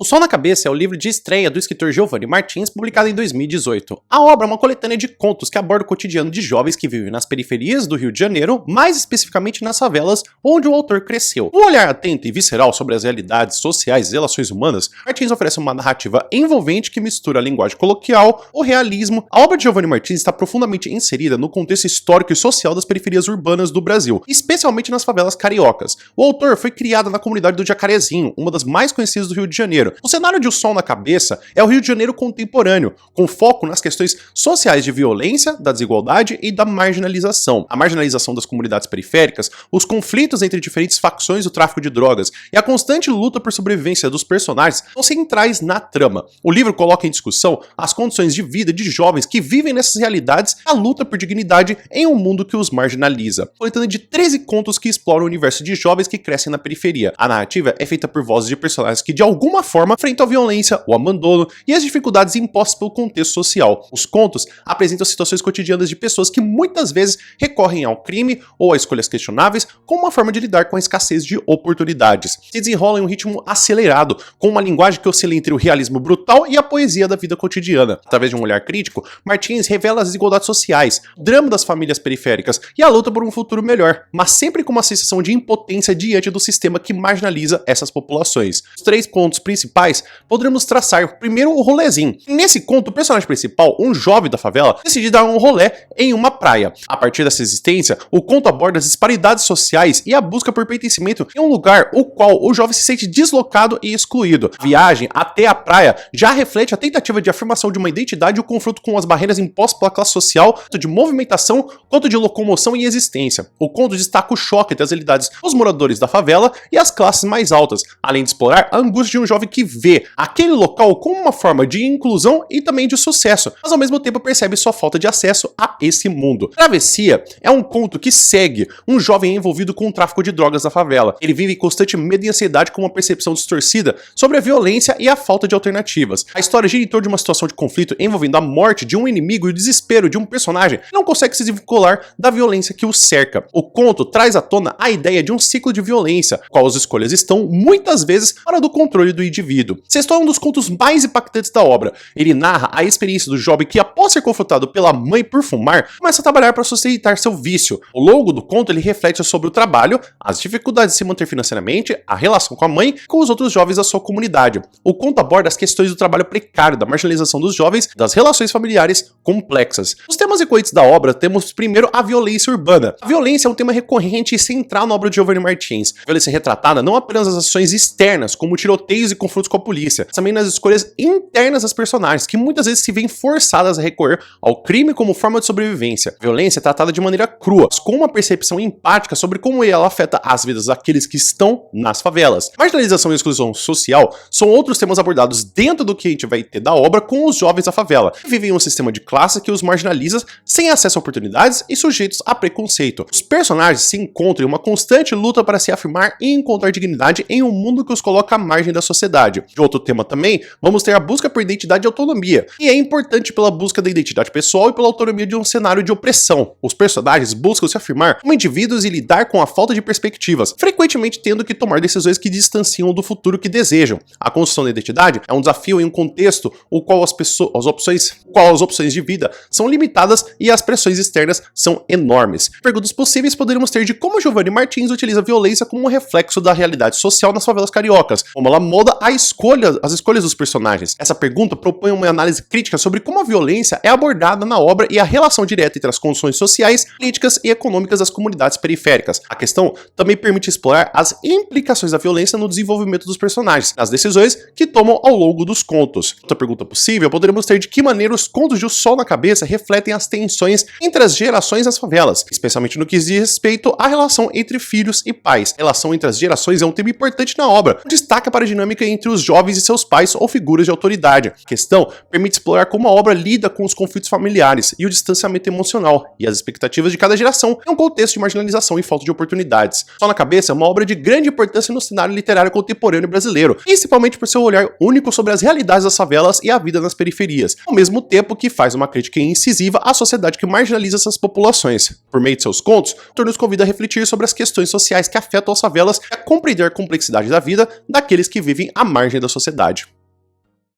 O Sol na Cabeça é o livro de estreia do escritor Giovanni Martins, publicado em 2018. A obra é uma coletânea de contos que aborda o cotidiano de jovens que vivem nas periferias do Rio de Janeiro, mais especificamente nas favelas onde o autor cresceu. Um olhar atento e visceral sobre as realidades sociais e relações humanas, Martins oferece uma narrativa envolvente que mistura a linguagem coloquial, o realismo. A obra de Giovanni Martins está profundamente inserida no contexto histórico e social das periferias urbanas do Brasil, especialmente nas favelas cariocas. O autor foi criado na comunidade do Jacarezinho, uma das mais conhecidas do Rio de Janeiro. O cenário de O Sol na Cabeça é o Rio de Janeiro contemporâneo, com foco nas questões sociais de violência, da desigualdade e da marginalização. A marginalização das comunidades periféricas, os conflitos entre diferentes facções do tráfico de drogas e a constante luta por sobrevivência dos personagens são centrais na trama. O livro coloca em discussão as condições de vida de jovens que vivem nessas realidades e a luta por dignidade em um mundo que os marginaliza. Coletânea de 13 contos que exploram o universo de jovens que crescem na periferia. A narrativa é feita por vozes de personagens que de alguma forma enfrentam a violência, o abandono e as dificuldades impostas pelo contexto social. Os contos apresentam situações cotidianas de pessoas que muitas vezes recorrem ao crime ou a escolhas questionáveis como uma forma de lidar com a escassez de oportunidades. Se desenrola em um ritmo acelerado, com uma linguagem que oscila entre o realismo brutal e a poesia da vida cotidiana. Através de um olhar crítico, Martins revela as desigualdades sociais, o drama das famílias periféricas e a luta por um futuro melhor, mas sempre com uma sensação de impotência diante do sistema que marginaliza essas populações. Os 3 pontos principais poderemos traçar primeiro o rolezinho. Nesse conto, o personagem principal, um jovem da favela, decide dar um rolê em uma praia. A partir dessa existência, o conto aborda as disparidades sociais e a busca por pertencimento em um lugar o qual o jovem se sente deslocado e excluído. A viagem até a praia já reflete a tentativa de afirmação de uma identidade e o confronto com as barreiras impostas pela classe social, tanto de movimentação quanto de locomoção e existência. O conto destaca o choque entre as realidades dos moradores da favela e as classes mais altas, além de explorar a angústia de um jovem que vê aquele local como uma forma de inclusão e também de sucesso, mas ao mesmo tempo percebe sua falta de acesso a esse mundo. Travessia é um conto que segue um jovem envolvido com o tráfico de drogas na favela. Ele vive em constante medo e ansiedade com uma percepção distorcida sobre a violência e a falta de alternativas. A história gira em torno de uma situação de conflito envolvendo a morte de um inimigo e o desespero de um personagem que não consegue se desvincular da violência que o cerca. O conto traz à tona a ideia de um ciclo de violência, qual as escolhas estão, muitas vezes, fora do controle do indivíduo. Sexto é um dos contos mais impactantes da obra. Ele narra a experiência do jovem que, após ser confrontado pela mãe por fumar, começa a trabalhar para sustentar seu vício. Ao longo do conto, ele reflete sobre o trabalho, as dificuldades de se manter financeiramente, a relação com a mãe e com os outros jovens da sua comunidade. O conto aborda as questões do trabalho precário, da marginalização dos jovens, das relações familiares complexas. Os temas recorrentes da obra temos primeiro a violência urbana. A violência é um tema recorrente e central na obra de Giovanni Martins. A violência é retratada não apenas nas ações externas, como tiroteios e confrontos com a polícia, mas também nas escolhas internas das personagens, que muitas vezes se veem forçadas a recorrer ao crime como forma de sobrevivência. A violência é tratada de maneira crua, com uma percepção empática sobre como ela afeta as vidas daqueles que estão nas favelas. Marginalização e exclusão social são outros temas abordados dentro do que a gente vai ter da obra com os jovens da favela, que vivem em um sistema de classe que os marginaliza sem acesso a oportunidades e sujeitos a preconceito. Os personagens se encontram em uma constante luta para se afirmar e encontrar dignidade em um mundo que os coloca à margem da sociedade. De outro tema também, vamos ter a busca por identidade e autonomia, e é importante pela busca da identidade pessoal e pela autonomia de um cenário de opressão. Os personagens buscam se afirmar como indivíduos e lidar com a falta de perspectivas, frequentemente tendo que tomar decisões que distanciam do futuro que desejam. A construção da identidade é um desafio em um contexto o qual as opções de vida são limitadas e as pressões externas são enormes. Perguntas possíveis poderíamos ter de como Giovanni Martins utiliza a violência como um reflexo da realidade social nas favelas cariocas, como ela molda as escolhas dos personagens. Essa pergunta propõe uma análise crítica sobre como a violência é abordada na obra e a relação direta entre as condições sociais, políticas e econômicas das comunidades periféricas. A questão também permite explorar as implicações da violência no desenvolvimento dos personagens, nas decisões que tomam ao longo dos contos. Outra pergunta possível poderíamos ter de que maneira os contos de O Sol na Cabeça refletem as tensões entre as gerações nas favelas, especialmente no que diz respeito à relação entre filhos e pais. A relação entre as gerações é um tema importante na obra, destaca para a dinâmica entre os jovens e seus pais ou figuras de autoridade. A questão permite explorar como a obra lida com os conflitos familiares e o distanciamento emocional e as expectativas de cada geração em um contexto de marginalização e falta de oportunidades. Sol na Cabeça é uma obra de grande importância no cenário literário contemporâneo brasileiro, principalmente por seu olhar único sobre as realidades das favelas e a vida nas periferias, ao mesmo tempo que faz uma crítica incisiva à sociedade que marginaliza essas populações. Por meio de seus contos, o autor nos convida a refletir sobre as questões sociais que afetam as favelas e a compreender a complexidade da vida daqueles que vivem à margem da sociedade.